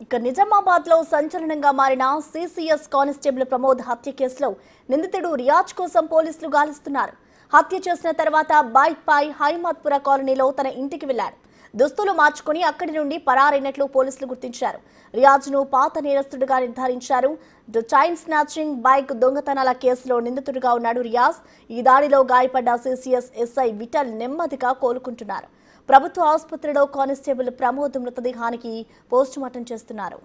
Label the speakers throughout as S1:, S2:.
S1: ఇక నిజామాబాద్ లో సంచలనంగా మారిన సిసిఎస్ కానిస్టేబుల్ ప్రమోద్ హత్య కేసులో నిందితుడు రియాజ్ కోసం పోలీసులు గాలిస్తున్నారు. హత్య చేసిన తర్వాత బైక్ పై హైమత్పుర కాలనీలో తన ఇంటికి వెళ్లాడు. దుస్తులు మార్చుకుని అక్కడి నుండి పరారైనట్లు పోలీసులు గుర్తించారు. రియాజ్ ను పాత నేరస్తుడిగా నిర్ధారించారు. చైన్ స్నాచింగ్, బైక్ దొంగతనాల కేసులో నిందితుడిగా ఉన్నాడు రియాజ్. ఈ దాడిలో గాయపడ్డ సిసిఎస్ ఎస్ఐ విఠల్ నెమ్మదిగా కోలుకుంటున్నారు. ప్రభుత్వ ఆసుపత్రిలో కానిస్టేబుల్ ప్రమోద్ మృతదేహానికి పోస్టుమార్టం చేస్తున్నారు.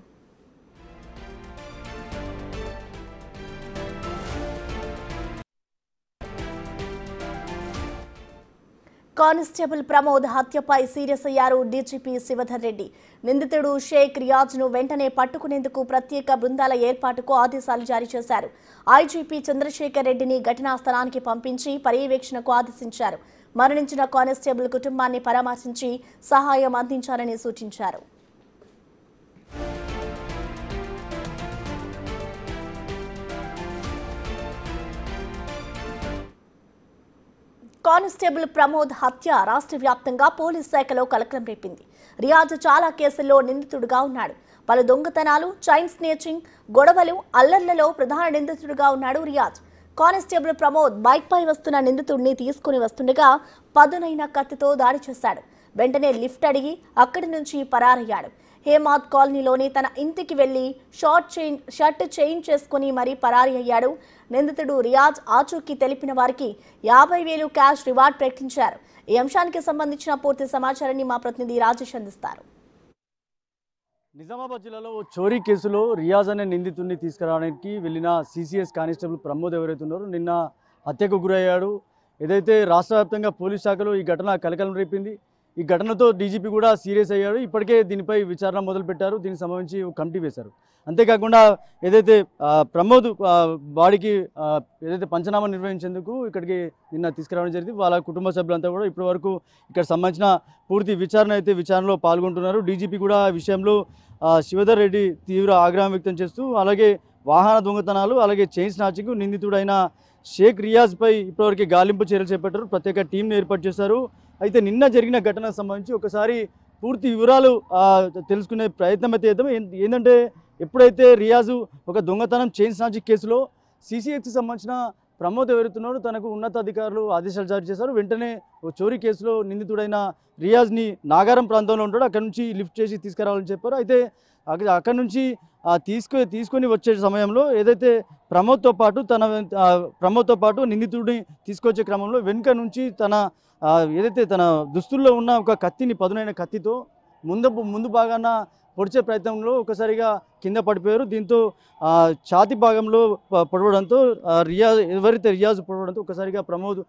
S1: కానిస్టేబుల్ ప్రమోద్ హత్యపై సీరియస్ అయ్యారు డీజీపీ శివధర్ రెడ్డి. నిందితుడు షేక్ రియాజ్ ను వెంటనే పట్టుకునేందుకు ప్రత్యేక బృందాల ఏర్పాటుకు ఆదేశాలు జారీ చేశారు. ఐజీపీ చంద్రశేఖర్ రెడ్డిని ఘటనా స్థలానికి పంపించి పర్యవేక్షణకు ఆదేశించారు. మరణించిన కానిస్టేబుల్ కుటుంబాన్ని పరామర్శించి సహాయం అందించాలని సూచించారు. కానిస్టేబుల్ ప్రమోద్ హత్య రాష్ట్ర వ్యాప్తంగా పోలీస్ శాఖలో కలకలం రేపింది. రియాజ్ చాలా కేసుల్లో నిందితుడిగా ఉన్నాడు. పలు దొంగతనాలు, చైన్ స్నేచింగ్, గొడవలు, అల్లర్లలో ప్రధాన నిందితుడిగా ఉన్నాడు రియాజ్. కానిస్టేబుల్ ప్రమోద్ బైక్ పై వస్తున్న నిందితుడిని తీసుకుని వస్తుండగా పదునైన కత్తితో దాడి చేశాడు. వెంటనే లిఫ్ట్ అడిగి అక్కడి నుంచి పరారయ్యాడు. హేమాద్ కాలనీలోని తన ఇంటికి వెళ్లి షర్ట్ చైన్ చేసుకుని మరీ పరారీ అయ్యాడు. నిందితుడు రియాజ్ ఆచూకీ తెలిపిన వారికి 50,000 క్యాష్ రివార్డ్ ప్రకటించారు. ఈ అంశానికి సంబంధించిన పూర్తి సమాచారాన్ని మా ప్రతినిధి రాజేష్ అందిస్తారు.
S2: నిజామాబాద్ జిల్లాలో చోరీ కేసులో రియాజ్ అనే నిందితుడిని తీసుకురావడానికి వెళ్ళిన సిసిఎస్ కానిస్టేబుల్ ప్రమోద్ ఎవరైతే ఉన్నారో నిన్న హత్యకు గురయ్యాడు. ఏదైతే రాష్ట్ర వ్యాప్తంగా పోలీస్ శాఖలో ఈ ఘటన కలకలం రేపింది. ఈ ఘటనతో డీజీపీ కూడా సీరియస్ అయ్యాడు. ఇప్పటికే దీనిపై విచారణ మొదలుపెట్టారు. దీనికి సంబంధించి కమిటీ వేశారు. అంతేకాకుండా ఏదైతే ప్రమోద్ బాడీకి ఏదైతే పంచనామా నిర్వహించేందుకు ఇక్కడికి నిన్న తీసుకురావడం జరిగింది. వాళ్ళ కుటుంబ సభ్యులంతా కూడా ఇప్పటి వరకు ఇక్కడ సంబంధించిన పూర్తి విచారణలో పాల్గొంటున్నారు. డీజీపీ కూడా ఈ విషయంలో శివధర్ రెడ్డి తీవ్ర ఆగ్రహం వ్యక్తం చేస్తూ అలాగే వాహన దొంగతనాలు, అలాగే చైన్ స్నాచింగ్ నిందితుడైన షేక్ రియాజ్పై ఇప్పటివరకు గాలింపు చర్యలు చేపట్టారు. ప్రత్యేక టీంను ఏర్పాటు చేశారు. అయితే నిన్న జరిగిన ఘటనకు సంబంధించి ఒకసారి పూర్తి వివరాలు తెలుసుకునే ప్రయత్నం అయితే చేద్దాం. ఏంటంటే ఎప్పుడైతే రియాజు ఒక దొంగతనం చైన్ స్నాచింగ్ కేసులో సిసిఎస్కి సంబంధించిన ప్రమోద్ ఎవరుతున్నాడో తనకు ఉన్నతాధికారులు ఆదేశాలు జారీ చేశారు. వెంటనే చోరీ కేసులో నిందితుడైన రియాజ్ని నాగారం ప్రాంతంలో ఉంటాడు, అక్కడ నుంచి లిఫ్ట్ చేసి తీసుకురావాలని చెప్పారు. అయితే అక్కడి నుంచి తీసుకొని వచ్చే సమయంలో ఏదైతే ప్రమోద్తో పాటు నిందితుడిని తీసుకొచ్చే క్రమంలో వెనుక నుంచి ఏదైతే తన దుస్తుల్లో ఉన్న ఒక కత్తిని, పదునైన కత్తితో ముందు భాగాన పొడిచే ప్రయత్నంలో ఒకసారిగా కింద పడిపోయారు. దీంతో ఛాతి భాగంలో పడవడంతో రియాజ్ పడవడంతో ఒకసారిగా ప్రమోద్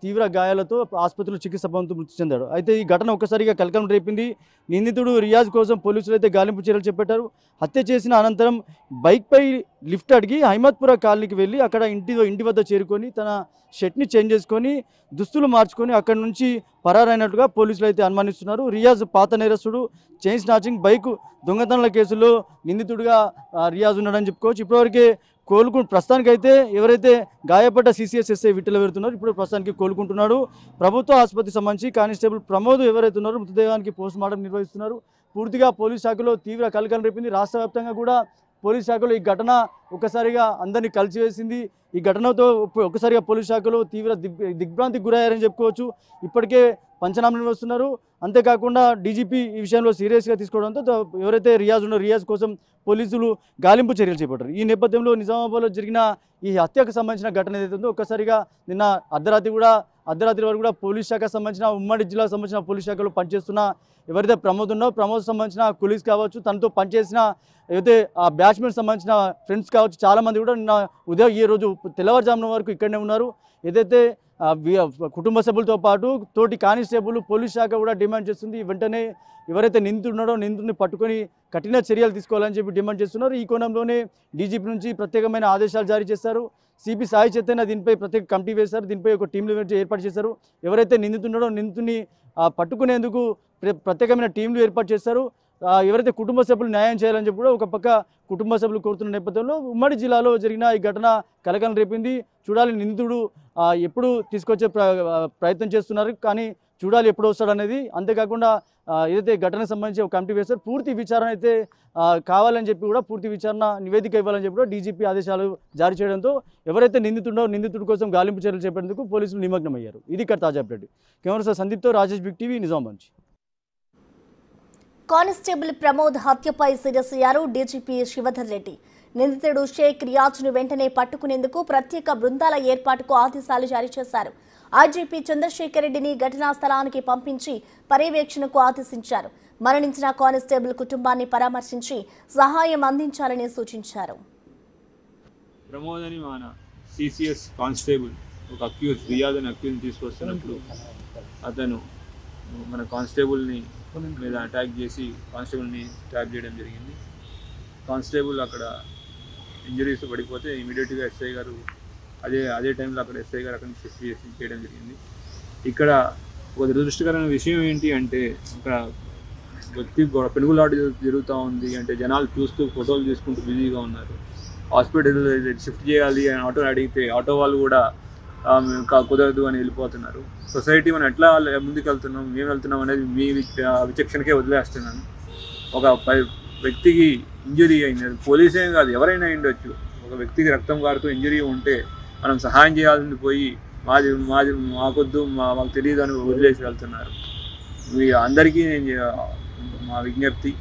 S2: తీవ్ర గాయాలతో ఆసుపత్రిలో చికిత్స పొందుతూ మృతి చెందాడు. అయితే ఈ ఘటన ఒక్కసారిగా కలకలం రేపింది. నిందితుడు రియాజ్ కోసం పోలీసులు అయితే గాలింపు చర్యలు చేపట్టారు. హత్య చేసిన అనంతరం బైక్పై లిఫ్ట్ అడిగి హైమత్పుర కాలనీకి వెళ్ళి అక్కడ ఇంటి వద్ద చేరుకొని తన షర్ట్ని చేంజ్ చేసుకొని దుస్తులు మార్చుకొని అక్కడి నుంచి పరారైనట్టుగా పోలీసులు అయితే అనుమానిస్తున్నారు. రియాజ్ పాత నేరస్తుడు, చైన్ స్నాచింగ్, బైక్ దొంగతనాల కేసులో నిందితుడిగా రియాజ్ ఉన్నాడని చెప్పుకోవచ్చు. ఇప్పటివరకే ప్రస్తుతానికైతే ఎవరైతే గాయపడ్డ సిసిఎస్ ఎస్ఐ విఠల్ ఎవరుతున్నారో ఇప్పుడు ప్రస్తుతానికి కోలుకుంటున్నాడు. ప్రభుత్వ ఆసుపత్రికి సంబంధించి కానిస్టేబుల్ ప్రమోద్ ఎవరైతే ఉన్నారో మృతదేహానికి పోస్టుమార్టం నిర్వహిస్తున్నారు. పూర్తిగా పోలీస్ శాఖలో తీవ్ర కలకలం రేపింది. రాష్ట్ర వ్యాప్తంగా కూడా పోలీస్ శాఖలో ఈ ఘటన ఒక్కసారిగా అందరినీ కలిసివేసింది. ఈ ఘటనతో ఒక్కసారిగా పోలీస్ శాఖలో తీవ్ర దిగ్భ్రాంతికి గురయ్యారని చెప్పుకోవచ్చు. ఇప్పటికే పంచనామా నిర్వహిస్తున్నారు. అంతేకాకుండా డీజీపీ ఈ విషయంలో సీరియస్గా తీసుకోవడంతో ఎవరైతే రియాజ్ ఉన్నారో రియాజ్ కోసం పోలీసులు గాలింపు చర్యలు చేపట్టారు. ఈ నేపథ్యంలో నిజామాబాద్లో జరిగిన ఈ హత్యకు సంబంధించిన ఘటన ఏదైతే ఉందో ఒక్కసారిగా నిన్న అర్ధరాత్రి వరకు కూడా పోలీస్ శాఖకు సంబంధించిన ఉమ్మడి జిల్లాకు సంబంధించిన పోలీస్ శాఖలో పనిచేస్తున్న ఎవరైతే ప్రమోద్ ఉన్నారో ప్రమోద్ సంబంధించిన కొలీగ్స్ కావచ్చు, తనతో పనిచేసిన ఏదైతే ఆ బ్యాచ్మెన్ సంబంధించిన ఫ్రెండ్స్ కావచ్చు, చాలామంది కూడా నిన్న ఉదయం ఈ రోజు తెల్లవారుజామున వరకు ఇక్కడనే ఉన్నారు. ఏదైతే కుటుంబ సభ్యులతో పాటు తోటి కానిస్టేబుల్ పోలీస్ శాఖ కూడా డిమాండ్ చేస్తుంది. వెంటనే ఎవరైతే నిందితుడున్నాడో నిందితుడిని పట్టుకొని కఠిన చర్యలు తీసుకోవాలని చెప్పి డిమాండ్ చేస్తున్నారు. ఈ కోణంలోనే డీజీపీ నుంచి ప్రత్యేకమైన ఆదేశాలు జారీ చేశారు. సిపి సాయి చైతన్య దీనిపై ప్రత్యేక కమిటీ వేశారు. దీనిపై ఒక టీంలు ఏర్పాటు చేశారు. ఎవరైతే నిందితున్నాడో నిందితుడిని పట్టుకునేందుకు ప్రత్యేకమైన టీంలు ఏర్పాటు చేశారు. ఎవరైతే కుటుంబ సభ్యులు న్యాయం చేయాలని చెప్పి కూడా ఒక పక్క కుటుంబ సభ్యులు కోరుతున్న నేపథ్యంలో ఉమ్మడి జిల్లాలో జరిగిన ఈ ఘటన కలకలం రేపింది. చూడాలి నిందితుడు ఎప్పుడు తీసుకొచ్చే ప్రయత్నం చేస్తున్నారు, కానీ చూడాలి ఎప్పుడు వస్తాడు అనేది. అంతేకాకుండా ఏదైతే ఘటనకు సంబంధించి ఒక కమిటీ వేస్తారు, పూర్తి విచారణ అయితే కావాలని చెప్పి కూడా పూర్తి విచారణ నివేదిక ఇవ్వాలని చెప్పి కూడా డీజీపీ ఆదేశాలు జారీ చేయడంతో ఎవరైతే నిందితుడి కోసం గాలింపు చర్యలు చేపట్టేందుకు పోలీసులు నిమగ్నమయ్యారు. ఇది ఇక్కడ తాజా అప్డేట్. కెమెరా సందీప్తో రాజేష్, బిగ్ టీవీ, నిజామాబాద్ నుంచి.
S1: కానిస్టేబుల్ ప్రమోద్ హత్యపై సీరియస్ అయ్యారు డీజీపీ శివధర్ రెడ్డి. నిందితుడు షేక్ రియాజ్ను వెంటనే పట్టుకునేందుకు ప్రత్యేక బృందాల ఏర్పాటుకు ఆదేశాలు జారీ చేశారు. ఐజీపీ చంద్రశేఖర్ రెడ్డిని ఘటనా స్థలానికి పంపించి పర్యవేక్షణకు ఆదేశించారు. మరణించిన కానిస్టేబుల్ కుటుంబాన్ని పరామర్శించి సహాయం అందించాలని సూచించారు.
S3: ప్రమోద్ అని మన సిసిఎస్ కానిస్టేబుల్ ఒక అక్యూజ్ రియాజ్ అని అక్యూజ్ తీసుకొస్తున్నప్పుడు అతను మన కానిస్టేబుల్ని మీద అటాక్ చేసి కానిస్టేబుల్ని స్టాబ్ చేయడం జరిగింది. కానిస్టేబుల్ అక్కడ ఇంజరీస్ పడిపోతే ఇమీడియట్గా ఎస్ఐ గారు అదే టైంలో అక్కడ ఎస్ఐ గారు అక్కడ షిఫ్ట్ చేయడం జరిగింది. ఇక్కడ ఒక దురదృష్టకరమైన విషయం ఏంటి అంటే అక్కడ వ్యక్తి పెనుగులాట జరుగుతూ ఉంది. అంటే జనాలు చూస్తూ ఫోటోలు తీసుకుంటూ బిజీగా ఉన్నారు. హాస్పిటల్ షిఫ్ట్ చేయాలి అని ఆటో అడిగితే ఆటో వాళ్ళు కూడా కుదరదు అని వెళ్ళిపోతున్నారు. సొసైటీ మనం ఎట్లా ముందుకు వెళ్తున్నాం, మేము వెళ్తున్నాం అనేది మీ విచక్షణకే వదిలేస్తున్నాను. ఒక వ్యక్తికి ఇంజరీ అయింది, పోలీసే కాదు ఎవరైనా అయిండొచ్చు. ఒక వ్యక్తికి రక్తం కారుతూ ఇంజరీ ఉంటే మనం సహాయం చేయాలని పోయి మాకొద్దు మాకు తెలియదు అని వదిలేసి వెళ్తున్నారు. అందరికీ మా విజ్ఞప్తి,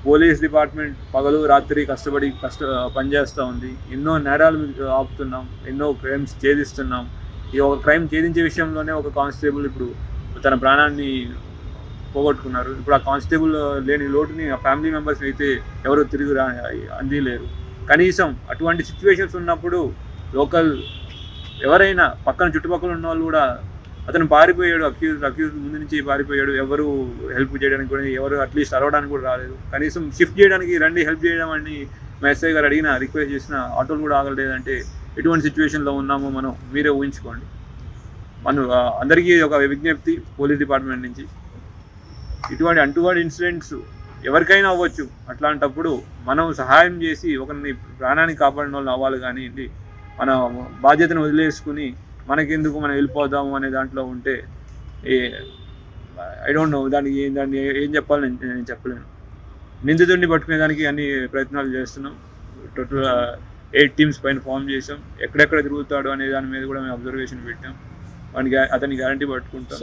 S3: పోలీస్ డిపార్ట్మెంట్ పగలు రాత్రి కష్టపడి పనిచేస్తూ ఉంది. ఎన్నో నేరాలు ఆపుతున్నాం, ఎన్నో క్రైమ్స్ ఛేదిస్తున్నాం. ఈ ఒక క్రైమ్ ఛేదించే విషయంలోనే ఒక కానిస్టేబుల్ ఇప్పుడు తన ప్రాణాన్ని పోగొట్టుకున్నారు. ఇప్పుడు ఆ కానిస్టేబుల్ లేని లోటుని ఆ ఫ్యామిలీ మెంబర్స్ అయితే ఎవరు తిరిగి అందిలేరు. కనీసం అటువంటి సిచ్యువేషన్స్ ఉన్నప్పుడు లోకల్ ఎవరైనా పక్కన చుట్టుపక్కల ఉన్న వాళ్ళు కూడా అతను పారిపోయాడు, అక్యూజ్ ముందు నుంచి పారిపోయాడు, ఎవరు హెల్ప్ చేయడానికి కూడా ఎవరు అట్లీస్ట్ అరవడానికి కూడా రాలేదు. కనీసం షిఫ్ట్ చేయడానికి రండి హెల్ప్ చేయడం అని మా ఎస్ఐ గారు అడిగిన రిక్వెస్ట్ చేసిన ఆటోలు కూడా ఆగలేదంటే ఎటువంటి సిచ్యువేషన్లో ఉన్నామో మనం మీరే ఊహించుకోండి. అందరికీ ఒక విజ్ఞప్తి పోలీస్ డిపార్ట్మెంట్ నుంచి, అటువంటి ఇన్సిడెంట్స్ ఎవరికైనా అవ్వచ్చు. అట్లాంటప్పుడు మనం సహాయం చేసి ఒకరిని ప్రాణాన్ని కాపాడిన వాళ్ళు అవ్వాలి. కానీ మన బాధ్యతను వదిలేసుకుని మనకెందుకు మనం వెళ్ళిపోదాము అనే దాంట్లో ఉంటే ఐ డోంట్ నో దాన్ని ఏం చెప్పాలని నేను చెప్పలేను. నిందితుడిని పట్టుకునేదానికి అన్ని ప్రయత్నాలు చేస్తున్నాం. టోటల్ 8 టీమ్స్ పైన ఫామ్ చేసాం. ఎక్కడెక్కడ తిరుగుతాడు అనే దాని మీద కూడా మేము అబ్జర్వేషన్ పెట్టాం. అతని గ్యారంటీ పట్టుకుంటాం.